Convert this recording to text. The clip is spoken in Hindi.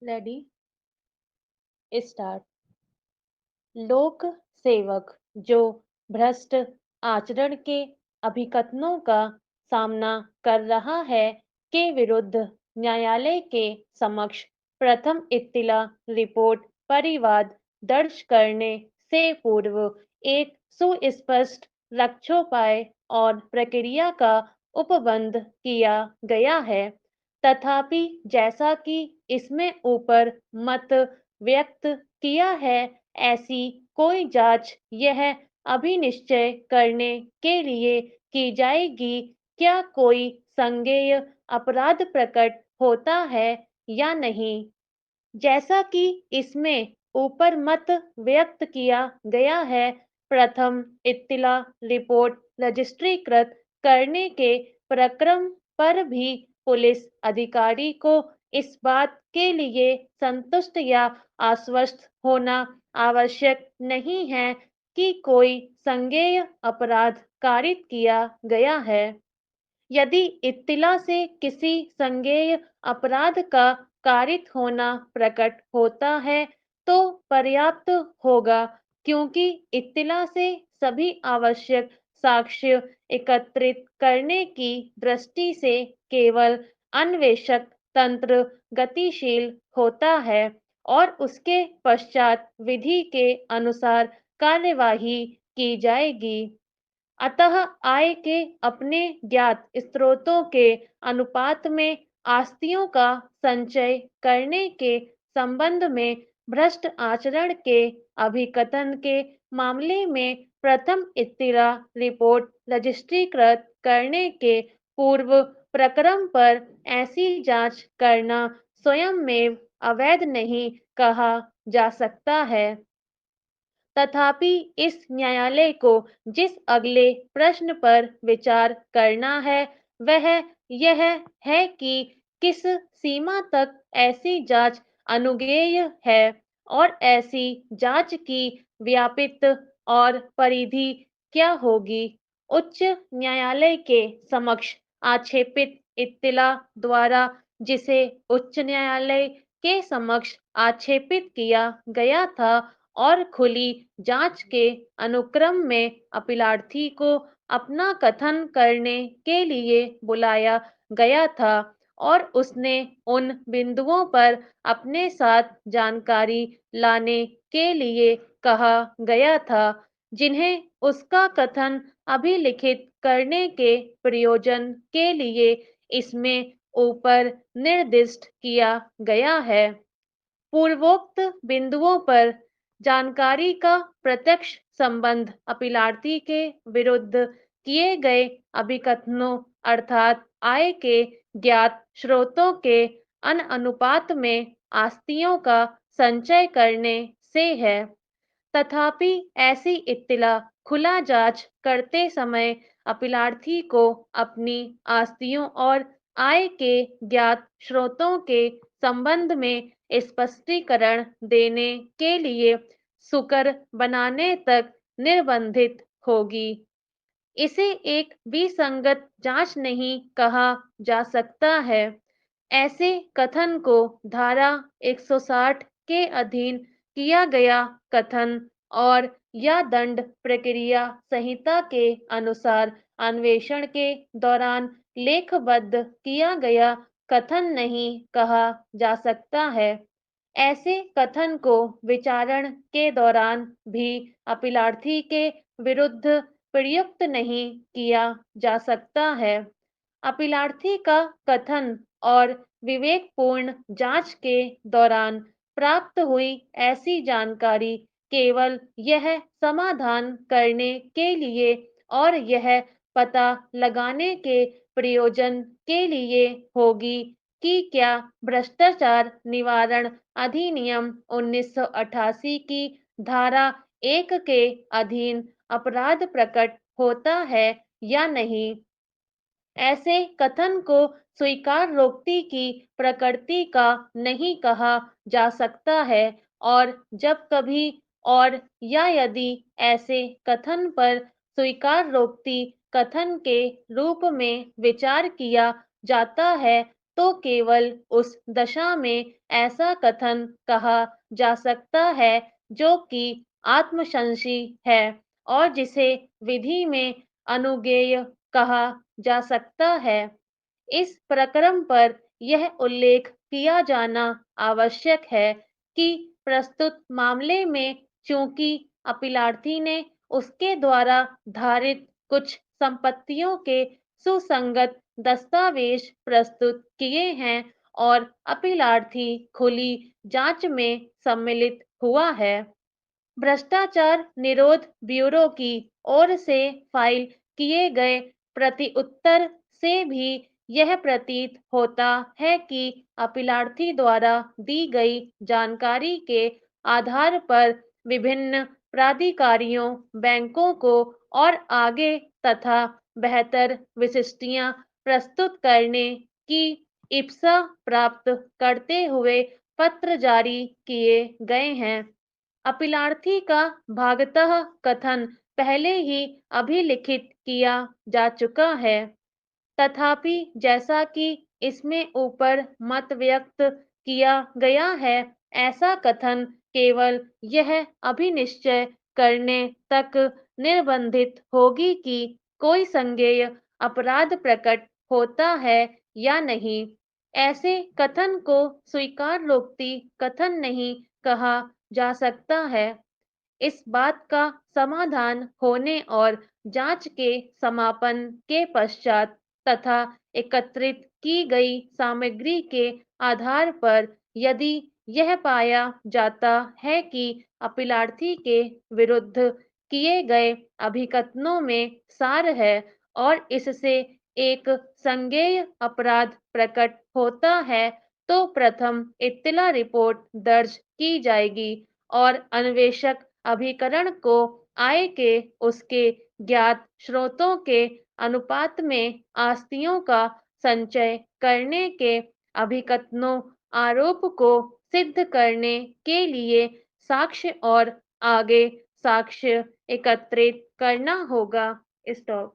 Ready start. लोक सेवक जो भ्रष्ट आचरण के अभिकथनों का सामना कर रहा है के विरुद्ध न्यायालय के समक्ष प्रथम इत्तिला रिपोर्ट परिवाद दर्ज करने से पूर्व एक सुस्पष्ट रक्षोपाय और प्रक्रिया का उपबंध किया गया है। तथापि जैसा कि इसमें ऊपर मत व्यक्त किया है, ऐसी कोई जांच यह अभिनिश्चय करने के लिए की जाएगी क्या कोई संज्ञेय अपराध प्रकट होता है या नहीं। जैसा कि इसमें ऊपर मत व्यक्त किया गया है, प्रथम इत्तिला रिपोर्ट रजिस्ट्रीकृत करने के प्रक्रम पर भी पुलिस अधिकारी को इस बात के लिए संतुष्ट या आश्वस्त होना आवश्यक नहीं है कि कोई संज्ञेय अपराध कारित किया गया है। यदि इत्तिला से किसी संज्ञेय अपराध का कारित होना प्रकट होता है तो पर्याप्त होगा, क्योंकि इत्तिला से सभी आवश्यक साक्ष्य एकत्रित करने की दृष्टि से केवल अन्वेषक तंत्र गतिशील होता है और उसके पश्चात विधि के अनुसार कार्यवाही की जाएगी। अतः आय के अपने ज्ञात स्रोतों के अनुपात में आस्तियों का संचय करने के संबंध में भ्रष्ट आचरण के अभिकथन के मामले में प्रथम इत्तिला रिपोर्ट रजिस्ट्रीकृत करने के पूर्व प्रक्रम पर ऐसी जांच करना स्वयं में अवैध नहीं कहा जा सकता है। तथापि इस न्यायालय को जिस अगले प्रश्न पर विचार करना है वह यह है कि किस सीमा तक ऐसी जांच अनुज्ञेय है और ऐसी जांच की व्यापित और परिधि क्या होगी। उच्च न्यायालय के समक्ष आक्षेपित इत्तिला द्वारा जिसे उच्च न्यायालय के समक्ष आक्षेपित किया गया था और खुली जांच के अनुक्रम में अपीलार्थी को अपना कथन करने के लिए बुलाया गया था और उसने उन बिंदुओं पर अपने साथ जानकारी लाने के लिए कहा गया था जिन्हें उसका कथन अभिलिखित करने के प्रयोजन के लिए इसमें ऊपर निर्दिष्ट किया गया है। पूर्वोक्त बिंदुओं पर जानकारी का प्रत्यक्ष संबंध अपीलार्थी के विरुद्ध किए गए अभिकथनों अर्थात आय के ज्ञात स्रोतों के अनुपात में आस्तियों का संचय करने से है। तथापि ऐसी इत्तिला खुला जांच करते समय अपीलार्थी को अपनी आस्तियों और आय के ज्ञात स्रोतों के संबंध में स्पष्टीकरण देने के लिए सुकर बनाने तक निर्बंधित होगी। इसे एक विसंगत जांच नहीं कहा जा सकता है। ऐसे कथन को धारा 160 के अधीन किया गया कथन और या दंड प्रक्रिया संहिता के अनुसार अन्वेषण के दौरान लेखबद्ध किया गया कथन नहीं कहा जा सकता है। ऐसे कथन को विचारण के दौरान भी अपीलार्थी के विरुद्ध प्रयुक्त नहीं किया जा सकता है। अपीलार्थी का कथन और विवेकपूर्ण जांच के दौरान प्राप्त हुई ऐसी जानकारी केवल यह समाधान करने के लिए और यह पता लगाने के प्रयोजन के लिए होगी कि क्या भ्रष्टाचार निवारण अधिनियम 1988 की धारा 1 के अधीन अपराध प्रकट होता है या नहीं। ऐसे कथन को स्वीकारोक्ति की प्रकृति का नहीं कहा जा सकता है और जब कभी और या यदि ऐसे कथन पर स्वीकारोक्ति कथन के रूप में विचार किया जाता है तो केवल उस दशा में ऐसा कथन कहा जा सकता है जो कि आत्मशंसी है और जिसे विधि में अनुज्ञेय कहा जा सकता है। इस प्रकरण पर यह उल्लेख किया जाना आवश्यक है कि प्रस्तुत मामले में चूंकि अपीलार्थी ने उसके द्वारा धारित कुछ संपत्तियों के सुसंगत दस्तावेज प्रस्तुत किए हैं और अपीलार्थी खुली जांच में सम्मिलित हुआ है। भ्रष्टाचार निरोध ब्यूरो की ओर से फाइल किए गए प्रति उत्तर से भी यह प्रतीत होता है कि अपीलार्थी द्वारा दी गई जानकारी के आधार पर विभिन्न प्राधिकारियों बैंकों को और आगे तथा बेहतर विशिष्टियां प्रस्तुत करने की इप्सा प्राप्त करते हुए पत्र जारी किए गए हैं। अपीलार्थी का भागतः कथन पहले ही अभिलिखित किया जा चुका है। तथापि जैसा कि इसमें ऊपर मत व्यक्त किया गया है, ऐसा कथन केवल यह अभिनिश्चय करने तक निर्बंधित होगी कि कोई संज्ञेय अपराध प्रकट होता है या नहीं। ऐसे कथन को स्वीकारोक्ति कथन नहीं कहा जा सकता है। इस बात का समाधान होने और जांच के समापन के पश्चात तथा एकत्रित की गई सामग्री के आधार पर यदि यह पाया जाता है कि अपीलार्थी के विरुद्ध किए गए अभिकथनों में सार है और इससे एक संज्ञेय अपराध प्रकट होता है, तो प्रथम इत्तला रिपोर्ट दर्ज की जाएगी और अन्वेषक अभिकरण को आय के उसके ज्ञात स्रोतों के अनुपात में आस्तियों का संचय करने के अभिकथनों आरोप को सिद्ध करने के लिए साक्ष्य और आगे साक्ष्य एकत्रित करना होगा। स्टॉप।